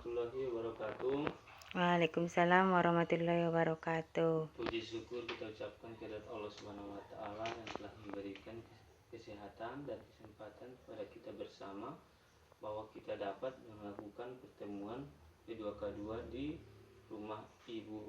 warahmatullahi wabarakatuh. Waalaikumsalam warahmatullahi wabarakatuh. Puji syukur kita ucapkan kepada Allah Subhanahu wa taala yang telah memberikan kesehatan dan kesempatan kepada kita bersama bahwa kita dapat melakukan pertemuan kedua di rumah Ibu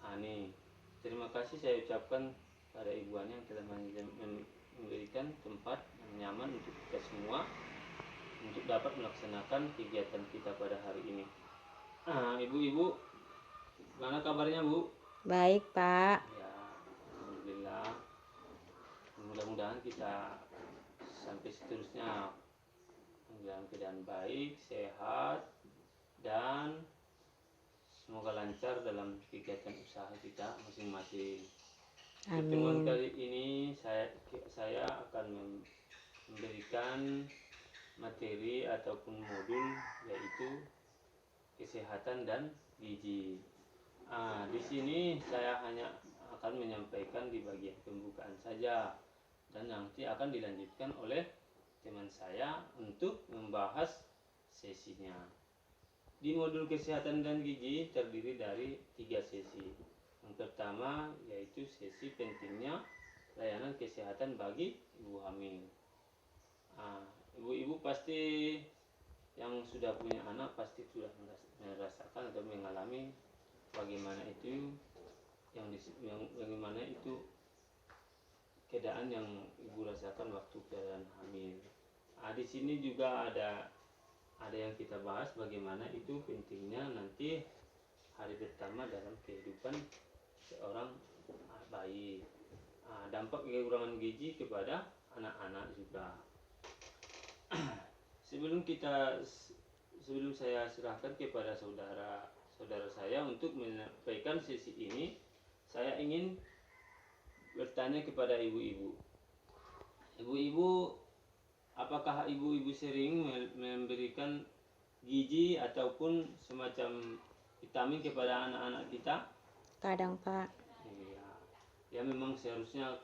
Ani. Terima kasih saya ucapkan pada Ibu Ani yang telah memberikan tempat yang nyaman untuk kita semua untuk dapat melaksanakan kegiatan kita pada hari ini. Ibu-ibu, gimana kabarnya, Bu? Baik, Pak. Ya, alhamdulillah. Mudah-mudahan kita sampai seterusnya dalam keadaan baik, sehat, dan semoga lancar dalam kegiatan usaha kita masing-masing. Pertemuan Amin. kali ini saya akan memberikan materi ataupun modul yaitu kesehatan dan gizi. Di sini saya hanya akan menyampaikan di bagian pembukaan saja dan nanti akan dilanjutkan oleh teman saya untuk membahas sesinya. Di modul kesehatan dan gizi terdiri dari 3 sesi. Yang pertama yaitu sesi pentingnya layanan kesehatan bagi ibu hamil. Ibu-ibu pasti yang sudah punya anak pasti sudah merasakan atau mengalami bagaimana itu bagaimana itu keadaan yang ibu rasakan waktu keadaan hamil. Di sini juga ada yang kita bahas bagaimana itu pentingnya nanti hari pertama dalam kehidupan seorang bayi. Dampak kekurangan gizi kepada anak-anak juga. Sebelum saya serahkan kepada saudara saya untuk menyampaikan sesi ini, saya ingin bertanya kepada ibu-ibu. Ibu-ibu, apakah ibu-ibu sering memberikan gizi ataupun semacam vitamin kepada anak-anak kita? Kadang, Pak. Ya memang seharusnya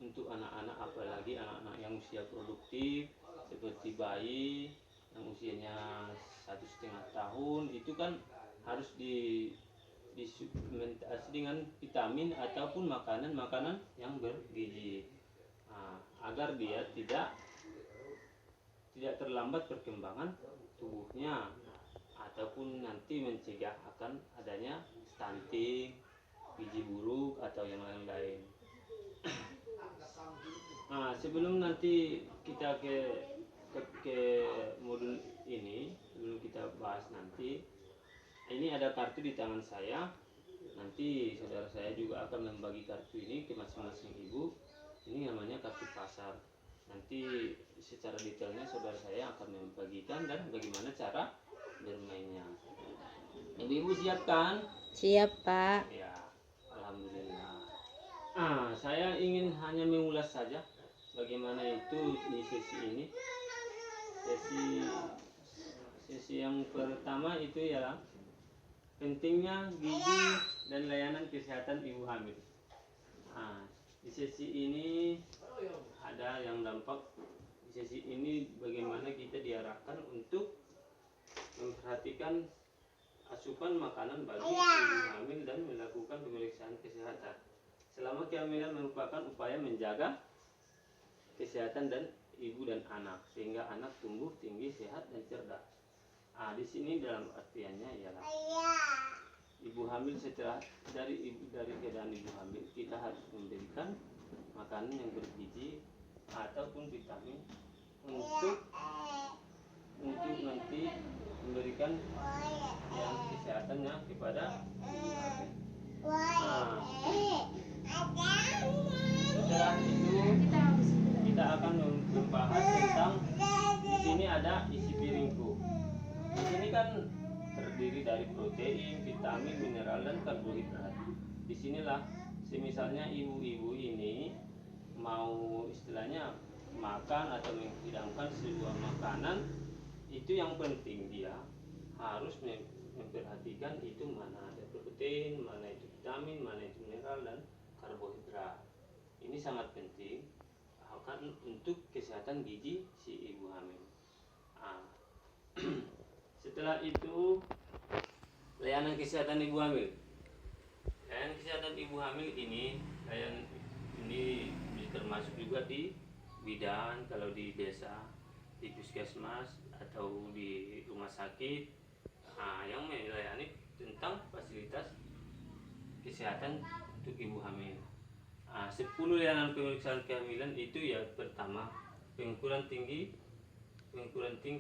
untuk anak-anak, apalagi anak-anak yang usia produktif seperti bayi yang usianya 1,5 tahun, itu kan harus disuplementasi dengan vitamin ataupun makanan yang bergizi, agar dia tidak terlambat perkembangan tubuhnya ataupun nanti mencegah akan adanya stunting, gizi buruk atau yang lain-lain. Sebelum nanti kita ke modul ini, sebelum kita bahas nanti, ini ada kartu di tangan saya. Nanti saudara saya juga akan membagi kartu ini ke masing-masing ibu. Ini namanya kartu pasar. Nanti secara detailnya saudara saya akan membagikan dan bagaimana cara bermainnya. Ibu-ibu siap kan? Siap, Pak. Ya, alhamdulillah. Saya ingin hanya mengulas saja bagaimana itu di sesi ini. Sesi yang pertama itu ya pentingnya gizi dan layanan kesehatan ibu hamil. Di sesi ini ada yang dampak. Di sesi ini bagaimana kita diarahkan untuk memperhatikan asupan makanan bagi ibu hamil dan melakukan pemeriksaan kesehatan. Selama kehamilan merupakan upaya menjaga kesehatan dan ibu dan anak sehingga anak tumbuh tinggi, sehat dan cerdas. Di sini dalam artiannya ialah ibu hamil dari keadaan ibu hamil kita harus memberikan makanan yang bergizi ataupun vitamin untuk nanti memberikan yang kesehatannya kepada ibu hamil. Setelah itu kita akan membahas tentang di sini ada isi piringku. Di sini kan terdiri dari protein, vitamin, mineral dan karbohidrat. Disinilah semisalnya ibu-ibu ini mau istilahnya makan atau menghidangkan sebuah makanan, itu yang penting dia harus memperhatikan itu mana ada protein, mana itu vitamin, mana itu mineral dan karbohidrat. Ini sangat penting akan untuk kesehatan gizi si ibu hamil. Setelah itu layanan kesehatan ibu hamil. Layanan kesehatan ibu hamil ini termasuk juga di bidan, kalau di desa, di puskesmas atau di rumah sakit, yang melayani tentang fasilitas kesehatan untuk ibu hamil. 10 layanan pemeriksaan kehamilan itu ya: pertama, pengukuran tinggi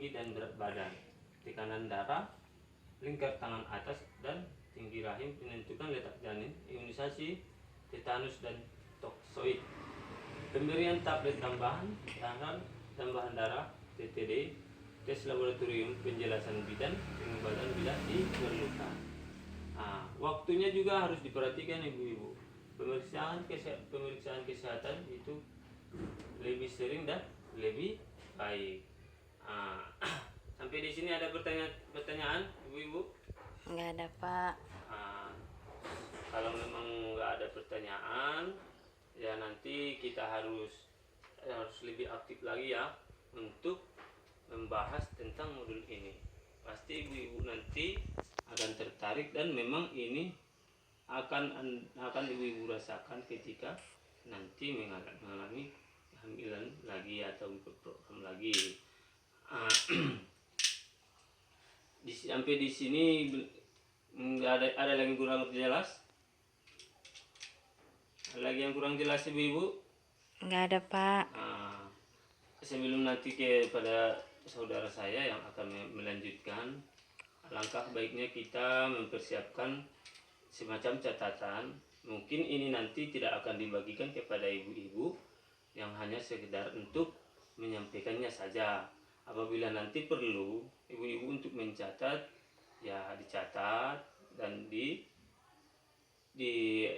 dan berat badan, tekanan darah, lingkar tangan atas dan tinggi rahim, penentukan letak janin, imunisasi tetanus dan toksoid, pemberian tablet tambahan darah TTD, tes laboratorium, penjelasan bidan, pengobatan bila diperlukan. Waktunya juga harus diperhatikan ibu-ibu. Pemeriksaan kesehatan itu lebih sering dan lebih baik. Sampai di sini ada pertanyaan ibu-ibu? Nggak ada, Pak. Kalau memang nggak ada pertanyaan, ya nanti kita harus lebih aktif lagi ya untuk membahas tentang modul ini. Pasti ibu-ibu nanti akan tertarik, dan memang ini akan ibu-ibu rasakan ketika nanti mengalami kehamilan lagi atau program lagi. Sampai di sini ada lagi kurang jelas? Ada lagi yang kurang jelas ibu-ibu? Nggak ada, Pak. Sebelum nanti kepada saudara saya yang akan melanjutkan, alangkah baiknya kita mempersiapkan semacam catatan. Mungkin ini nanti tidak akan dibagikan kepada ibu-ibu, yang hanya sekedar untuk menyampaikannya saja. Apabila nanti perlu ibu-ibu untuk mencatat, ya dicatat dan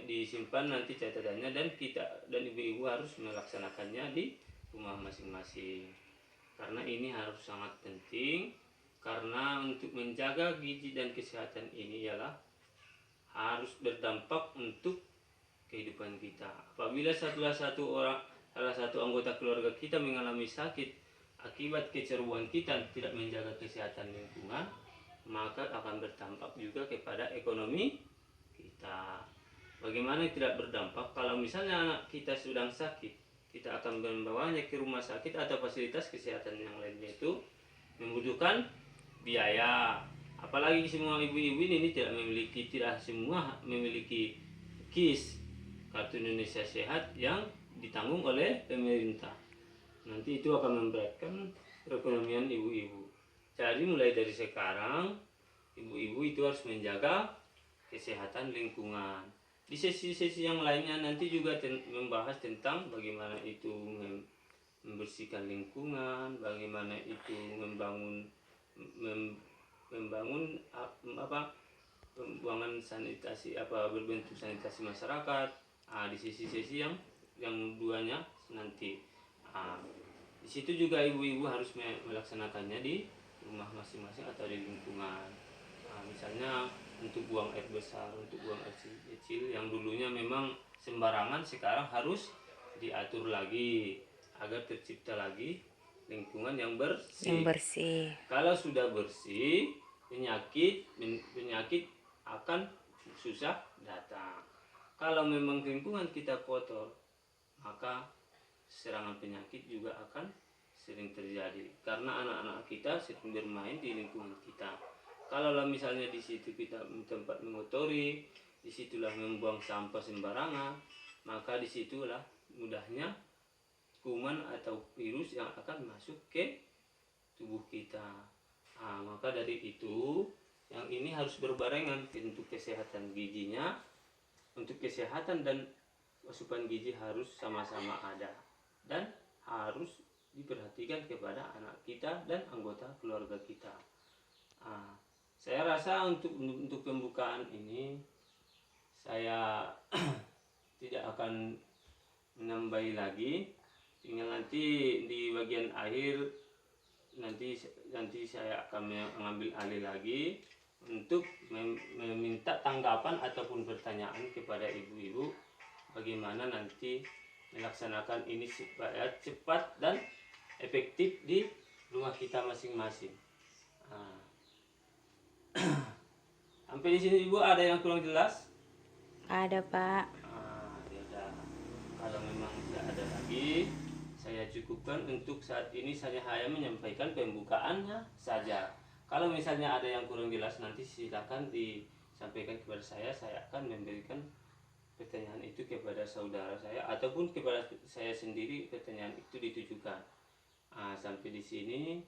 disimpan nanti catatannya, dan ibu-ibu harus melaksanakannya di rumah masing-masing. Karena ini harus sangat penting, karena untuk menjaga gizi dan kesehatan ini ialah harus berdampak untuk kehidupan kita. Apabila salah satu anggota keluarga kita mengalami sakit akibat kecerobohan kita tidak menjaga kesehatan lingkungan, maka akan berdampak juga kepada ekonomi kita. Bagaimana tidak berdampak? Kalau misalnya anak kita sedang sakit, kita akan membawanya ke rumah sakit atau fasilitas kesehatan yang lainnya, itu membutuhkan biaya. Apalagi semua ibu-ibu ini tidak semua memiliki KIS, Kartu Indonesia Sehat, yang ditanggung oleh pemerintah. Nanti itu akan memberatkan perekonomian ibu-ibu. Jadi mulai dari sekarang ibu-ibu itu harus menjaga kesehatan lingkungan. Di sesi-sesi yang lainnya nanti juga membahas tentang bagaimana itu membersihkan lingkungan, bagaimana itu membangun pembuangan sanitasi, berbentuk sanitasi masyarakat. Di sesi-sesi yang duanya nanti. Di situ juga ibu-ibu harus melaksanakannya di rumah masing-masing atau di lingkungan. Misalnya untuk buang air besar, untuk buang air kecil yang dulunya memang sembarangan, sekarang harus diatur lagi agar tercipta lagi lingkungan yang bersih. Kalau sudah bersih, penyakit akan susah datang. Kalau memang lingkungan kita kotor, maka serangan penyakit juga akan sering terjadi, karena anak-anak kita sering bermain di lingkungan kita. Kalau misalnya di situ kita tempat mengotori, disitulah membuang sampah sembarangan, maka disitulah mudahnya kuman atau virus yang akan masuk ke tubuh kita. Maka dari itu yang ini harus berbarengan untuk kesehatan gizinya, untuk kesehatan dan asupan gizi harus sama-sama ada, dan harus diperhatikan kepada anak kita dan anggota keluarga kita. Saya rasa untuk pembukaan ini saya tidak akan menambahi lagi. Tinggal nanti di bagian akhir nanti saya akan mengambil alih lagi untuk meminta tanggapan ataupun pertanyaan kepada ibu-ibu, bagaimana nanti melaksanakan ini supaya cepat dan efektif di rumah kita masing-masing. Sampai Sampai di sini Ibu ada yang kurang jelas? Nggak ada, Pak. Ya udah. Kalau memang tidak ada lagi, saya cukupkan untuk saat ini. Saya hanya menyampaikan pembukaannya saja. Kalau misalnya ada yang kurang jelas, nanti silakan disampaikan kepada saya. Saya akan memberikan pertanyaan itu kepada saudara saya ataupun kepada saya sendiri. Pertanyaan itu ditujukan. Sampai di sini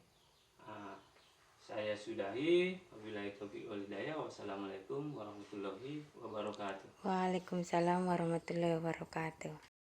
saya sudahi. Wabillahi taufiq wal hidayah. Wassalamualaikum warahmatullahi wabarakatuh. Waalaikumsalam warahmatullahi wabarakatuh.